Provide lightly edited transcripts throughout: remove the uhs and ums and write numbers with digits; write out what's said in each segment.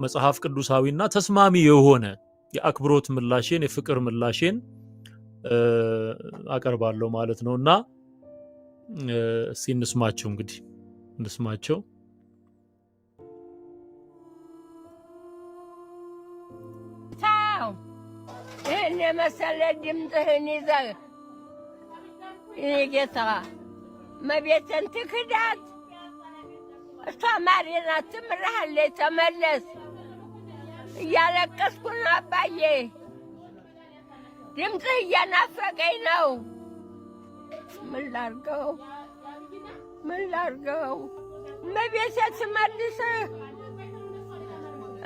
መጽሐፍ ቅዱሳዊና ተስማሚ የሆነ የአክብሮት ምላሽን የፍቅር ምላሽን አቀርባለሁ ማለት ነውና እስቲ እንስማቸው እንግዲህ እንስማቸው። እኔ መሰለ ድምፅህን ይዘህ እኔ ጌታ መቤትን ትክዳት እሷ ማሪና ትምርሃለች ተመለስ እያለቀስኩ ነው አባዬ ድምፅህ እያናፈቀኝ ነው ምን ላርገው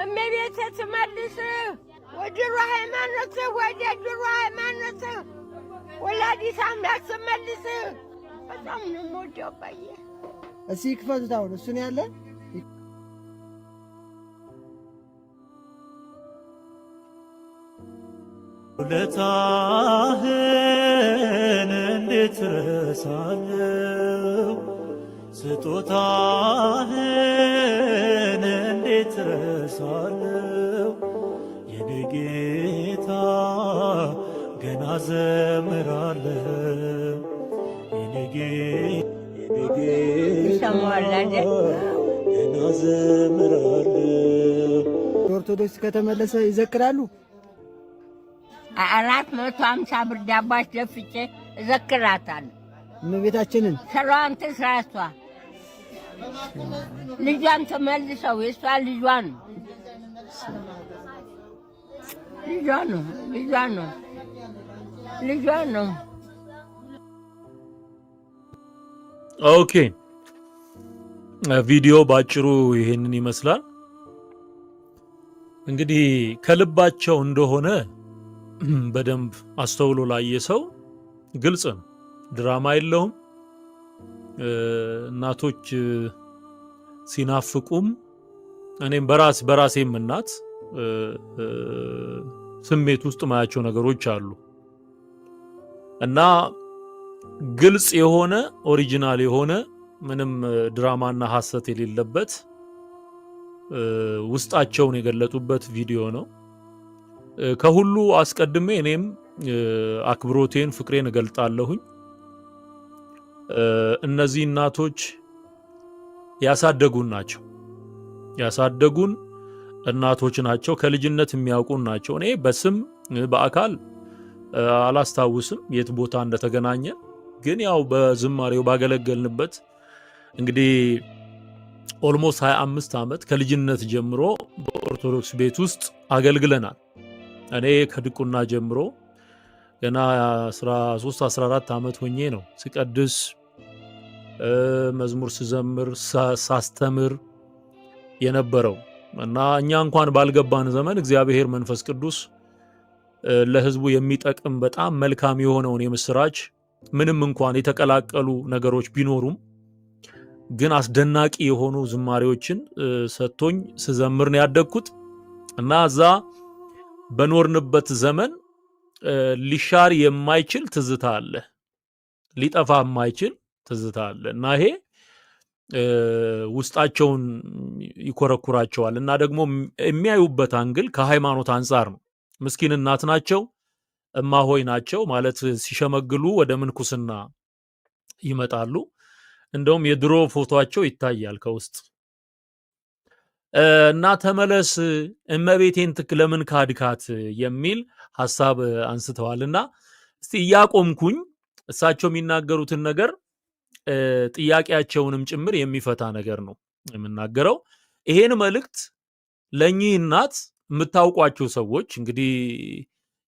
መቤቴ ትመልስህ ወደ ድሮ ሃይማኖትህ ወላዲተ አምላክ ትመልስህ በጣም ነው የምወደው አባዬ እስኪ ክፈቱት አሁን እሱ ነው ያለ ውለታህን እንዴት ረሳለሁ ስጦታህን እንዴት ረሳለሁ የኔ ጌታ ገና ዘምራለሁ የኔ ጌታ ገና ዘምራለሁ። ኦርቶዶክስ ከተመለሰ ይዘክራሉ 450 ብር ዳቦ አስደፍቼ እዘክራታለሁ እመቤታችንን ስራዋን ትስራ እሷ ልጇን ትመልሰው የእሷ ልጇ ነው ኦኬ ቪዲዮ ባጭሩ ይሄንን ይመስላል። እንግዲህ ከልባቸው እንደሆነ በደንብ አስተውሎ ላየ ሰው ግልጽ ነው። ድራማ የለውም። እናቶች ሲናፍቁም እኔም በራሴም እናት ስሜት ውስጥ ማያቸው ነገሮች አሉ እና ግልጽ የሆነ ኦሪጂናል የሆነ ምንም ድራማና ሐሰት የሌለበት ውስጣቸውን የገለጡበት ቪዲዮ ነው። ከሁሉ አስቀድሜ እኔም አክብሮቴን ፍቅሬን እገልጣለሁኝ። እነዚህ እናቶች ያሳደጉን እናቶች ናቸው። ከልጅነት የሚያውቁን ናቸው። እኔ በስም በአካል አላስታውስም የት ቦታ እንደተገናኘ፣ ግን ያው በዝማሬው ባገለገልንበት እንግዲህ ኦልሞስት 25 ዓመት ከልጅነት ጀምሮ በኦርቶዶክስ ቤት ውስጥ አገልግለናል። እኔ ከድቁና ጀምሮ ገና 13 14 ዓመት ሆኜ ነው ስቀድስ መዝሙር ስዘምር ሳስተምር የነበረው እና እኛ እንኳን ባልገባን ዘመን እግዚአብሔር መንፈስ ቅዱስ ለሕዝቡ የሚጠቅም በጣም መልካም የሆነውን የምስራች ምንም እንኳን የተቀላቀሉ ነገሮች ቢኖሩም ግን አስደናቂ የሆኑ ዝማሬዎችን ሰጥቶኝ ስዘምር ነው ያደግኩት እና እዛ በኖርንበት ዘመን ሊሻር የማይችል ትዝታ አለ፣ ሊጠፋ የማይችል ትዝታ አለ እና ይሄ ውስጣቸውን ይኮረኩራቸዋል እና ደግሞ የሚያዩበት አንግል ከሃይማኖት አንጻር ነው። ምስኪን እናት ናቸው፣ እማሆይ ናቸው ማለት ሲሸመግሉ ወደ ምንኩስና ይመጣሉ። እንደውም የድሮ ፎቶአቸው ይታያል ከውስጥ እና ተመለስ እመቤቴን ለምን ካድካት የሚል ሐሳብ አንስተዋልና እስቲ እያቆምኩኝ እሳቸው የሚናገሩትን ነገር ጥያቄያቸውንም ጭምር የሚፈታ ነገር ነው የምናገረው። ይሄን መልእክት ለኚህ እናት የምታውቋቸው ሰዎች እንግዲህ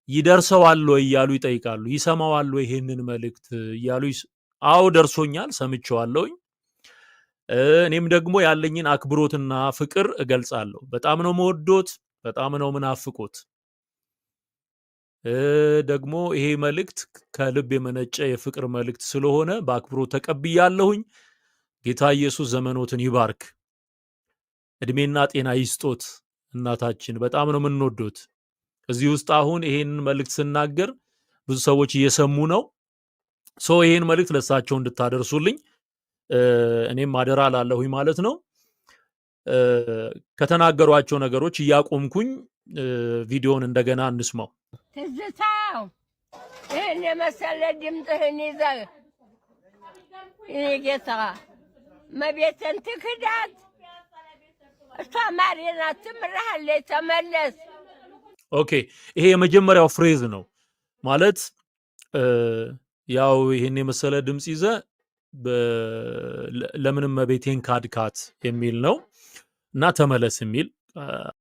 ይደርሰዋል ወይ እያሉ ይጠይቃሉ። ይሰማዋል ወይ ይሄንን መልእክት እያሉ አዎ ደርሶኛል፣ ሰምቼዋለሁኝ። እኔም ደግሞ ያለኝን አክብሮትና ፍቅር እገልጻለሁ። በጣም ነው መወዶት፣ በጣም ነው ምናፍቆት። ደግሞ ይሄ መልእክት ከልብ የመነጨ የፍቅር መልእክት ስለሆነ በአክብሮት ተቀብያለሁኝ። ጌታ ኢየሱስ ዘመኖትን ይባርክ፣ እድሜና ጤና ይስጦት። እናታችን በጣም ነው የምንወዶት። እዚህ ውስጥ አሁን ይሄንን መልእክት ስናገር ብዙ ሰዎች እየሰሙ ነው። ይሄን መልእክት ለሳቸው እንድታደርሱልኝ እኔም አደራ ላለሁኝ ማለት ነው። ከተናገሯቸው ነገሮች እያቆምኩኝ ቪዲዮውን እንደገና እንስማው። ትዝታው ይህን የመሰለ ድምፅህን ይዘህ እኔ ጌታ መቤትን ትክዳት እሷ ማሪና ትምርሃለች ተመለስ። ኦኬ ይሄ የመጀመሪያው ፍሬዝ ነው ማለት ያው ይሄን የመሰለ ድምፅ ይዘ ለምንም መቤቴን ካድካት የሚል ነው እና ተመለስ የሚል